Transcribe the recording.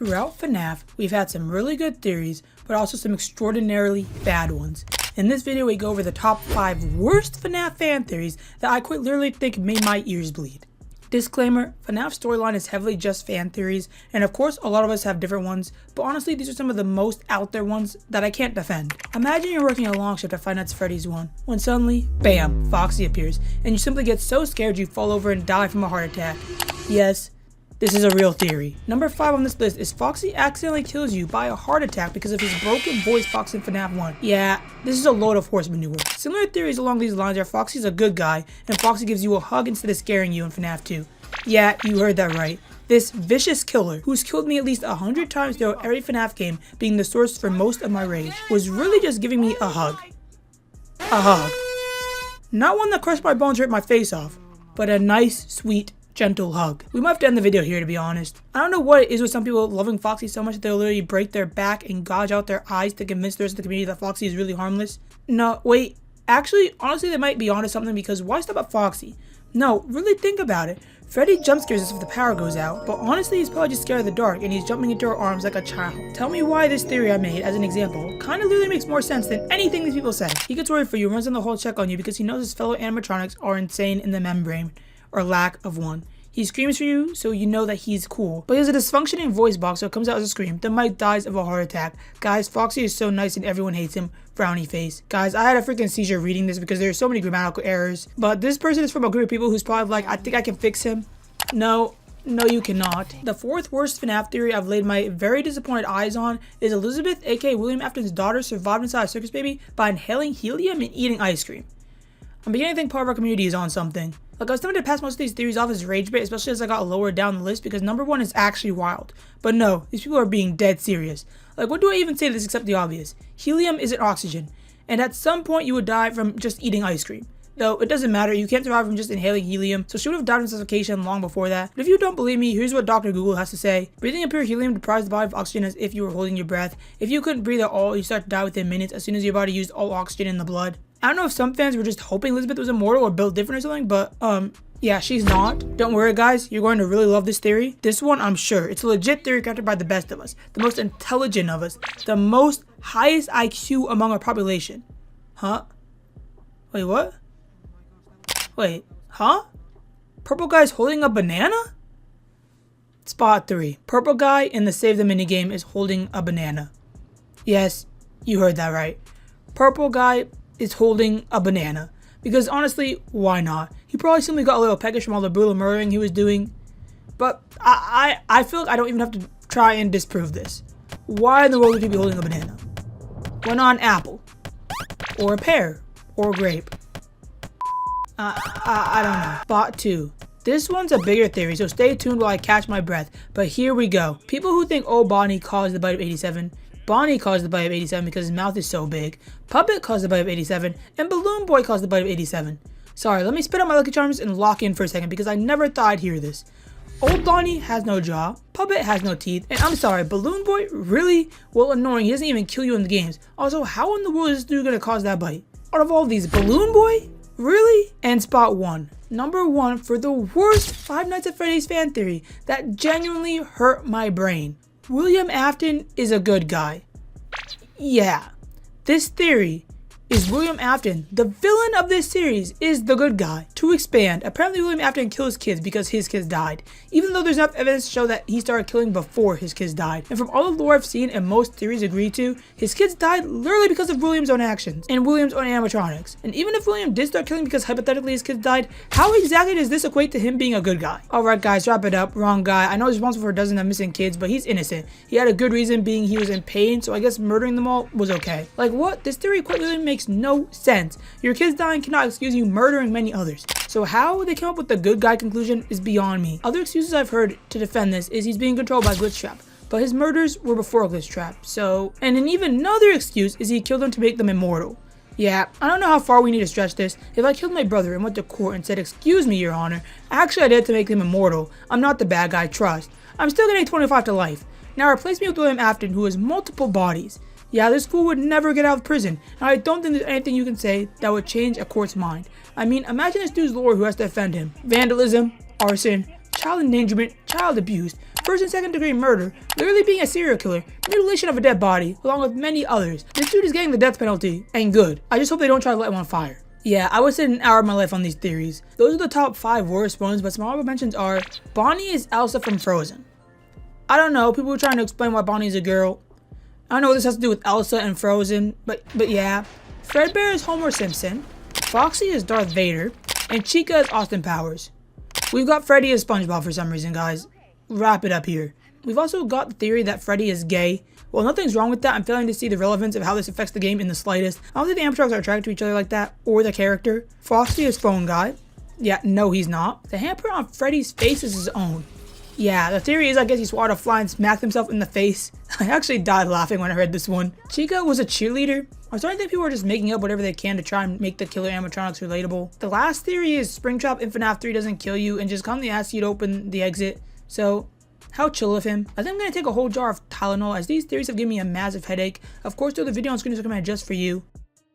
Throughout FNAF, we've had some really good theories, but also some extraordinarily bad ones. In this video, we go over the top 5 worst FNAF fan theories that I quite literally think made my ears bleed. Disclaimer, FNAF storyline is heavily just fan theories, and of course a lot of us have different ones, but honestly these are some of the most out there ones that I can't defend. Imagine you're working a long shift at Five Nights at Freddy's 1, when suddenly, BAM, Foxy appears, and you simply get so scared you fall over and die from a heart attack. Yes, this is a real theory. Number 5 on this list is Foxy accidentally kills you by a heart attack because of his broken voice box in FNAF 1. Yeah, this is a load of horse manure. Similar theories along these lines are Foxy's a good guy, and Foxy gives you a hug instead of scaring you in FNAF 2. Yeah, you heard that right. This vicious killer, who's killed me at least 100 times throughout every FNAF game, being the source for most of my rage, was really just giving me a hug. A hug. Not one that crushed my bones or ripped my face off, but a nice, sweet, gentle hug. We might have to end the video here, to be honest. I don't know what it is with some people loving Foxy so much that they'll literally break their back and gouge out their eyes to convince the rest of the community that Foxy is really harmless. No, wait. Actually, honestly, they might be onto something, because why stop at Foxy? No, really think about it. Freddy jump scares us if the power goes out, but honestly he's probably just scared of the dark and he's jumping into our arms like a child. Tell me why this theory I made as an example kinda literally makes more sense than anything these people say. He gets worried for you and runs on the whole check on you because he knows his fellow animatronics are insane in the membrane, or lack of one. He screams for you so you know that he's cool, but he has a dysfunctioning voice box so it comes out as a scream. The Mike dies of a heart attack. Guys, Foxy is so nice and everyone hates him. Frowny face. Guys, I had a freaking seizure reading this because there are so many grammatical errors, but this person is from a group of people who's probably like, I think I can fix him. No, you cannot. The 4th worst FNAF theory I've laid my very disappointed eyes on is Elizabeth, aka William Afton's daughter, survived inside a circus baby by inhaling helium and eating ice cream. I'm beginning to think part of our community is on something. Like, I was tempted to pass most of these theories off as rage bait, especially as I got lower down the list, because number 1 is actually wild. But no, these people are being dead serious. Like, what do I even say to this except the obvious? Helium isn't oxygen, and at some point you would die from just eating ice cream. Though, it doesn't matter, you can't survive from just inhaling helium, so she would have died from suffocation long before that. But if you don't believe me, here's what Dr. Google has to say. Breathing in pure helium deprives the body of oxygen as if you were holding your breath. If you couldn't breathe at all, you start to die within minutes as soon as your body used all oxygen in the blood. I don't know if some fans were just hoping Elizabeth was immortal or built different or something, but, yeah, she's not. Don't worry, guys. You're going to really love this theory. This one, I'm sure. It's a legit theory crafted by the best of us. The most intelligent of us. The most highest IQ among our population. Huh? Wait, what? Wait, huh? Purple guy's holding a banana? Spot 3. Purple guy in the Save the minigame is holding a banana. Yes, you heard that right. Purple guy is holding a banana. Because honestly, why not? He probably simply got a little peckish from all the brutal murdering he was doing. But I feel like I don't even have to try and disprove this. Why in the world would he be holding a banana? Why not an apple? Or a pear? Or a grape? I don't know. Spot 2. This one's a bigger theory, so stay tuned while I catch my breath. But here we go. People who think, oh, Bonnie caused the bite of 87. Bonnie caused the bite of 87 because his mouth is so big. Puppet caused the bite of 87. And Balloon Boy caused the bite of 87. Sorry, let me spit out my Lucky Charms and lock in for a second because I never thought I'd hear this. Old Bonnie has no jaw. Puppet has no teeth. And I'm sorry, Balloon Boy? Really? Well, annoying. He doesn't even kill you in the games. Also, how in the world is this dude gonna cause that bite? Out of all these, Balloon Boy? Really? And spot 1. Number 1 for the worst Five Nights at Freddy's fan theory that genuinely hurt my brain. William Afton is a good guy. Yeah. This theory is William Afton, the villain of this series, is the good guy. To expand, apparently William Afton kills kids because his kids died, even though there's enough evidence to show that he started killing before his kids died. And from all the lore I've seen and most theories agree to, his kids died literally because of William's own actions and William's own animatronics. And even if William did start killing because hypothetically his kids died, how exactly does this equate to him being a good guy? Alright guys, wrap it up. Wrong guy. I know he's responsible for dozens of missing kids, but he's innocent. He had a good reason, being he was in pain, so I guess murdering them all was okay. Like what? This theory quite literally makes no sense. Your kids dying cannot excuse you murdering many others. So how they came up with the good guy conclusion is beyond me. Other excuses I've heard to defend this is he's being controlled by Glitchtrap, but his murders were before Glitchtrap, so... And then even another excuse is he killed them to make them immortal. Yeah, I don't know how far we need to stretch this. If I killed my brother and went to court and said, excuse me, your honor, actually I did it to make him immortal, I'm not the bad guy, trust. I'm still getting 25 to life. Now replace me with William Afton, who has multiple bodies. Yeah, this fool would never get out of prison, and I don't think there's anything you can say that would change a court's mind. I mean, imagine this dude's lawyer who has to defend him. Vandalism, arson, child endangerment, child abuse. first and second degree murder, literally being a serial killer, mutilation of a dead body, along with many others. This dude is getting the death penalty, and good. I just hope they don't try to light him on fire. Yeah, I would spend an hour of my life on these theories. Those are the top 5 worst ones, but some honorable mentions are Bonnie is Elsa from Frozen. I don't know, people were trying to explain why Bonnie is a girl. I don't know what this has to do with Elsa and Frozen, but yeah. Fredbear is Homer Simpson, Foxy is Darth Vader, and Chica is Austin Powers. We've got Freddy as SpongeBob for some reason, guys. Wrap it up here. We've also got the theory that Freddy is gay. Well, nothing's wrong with that. I'm failing to see the relevance of how this affects the game in the slightest. I don't think the animatronics are attracted to each other like that, or the character. Foxy is Phone Guy. Yeah, no he's not. The handprint on Freddy's face is his own. Yeah, the theory is I guess he swatted a fly and smacked himself in the face. I actually died laughing when I heard this one. Chica was a cheerleader. I'm starting to think people are just making up whatever they can to try and make the killer animatronics relatable. The last theory is Springtrap in FNAF 3 doesn't kill you and just calmly asks you to open the exit. So, how chill of him. I think I'm going to take a whole jar of Tylenol as these theories have given me a massive headache. Of course, though, the video on screen is recommended just for you.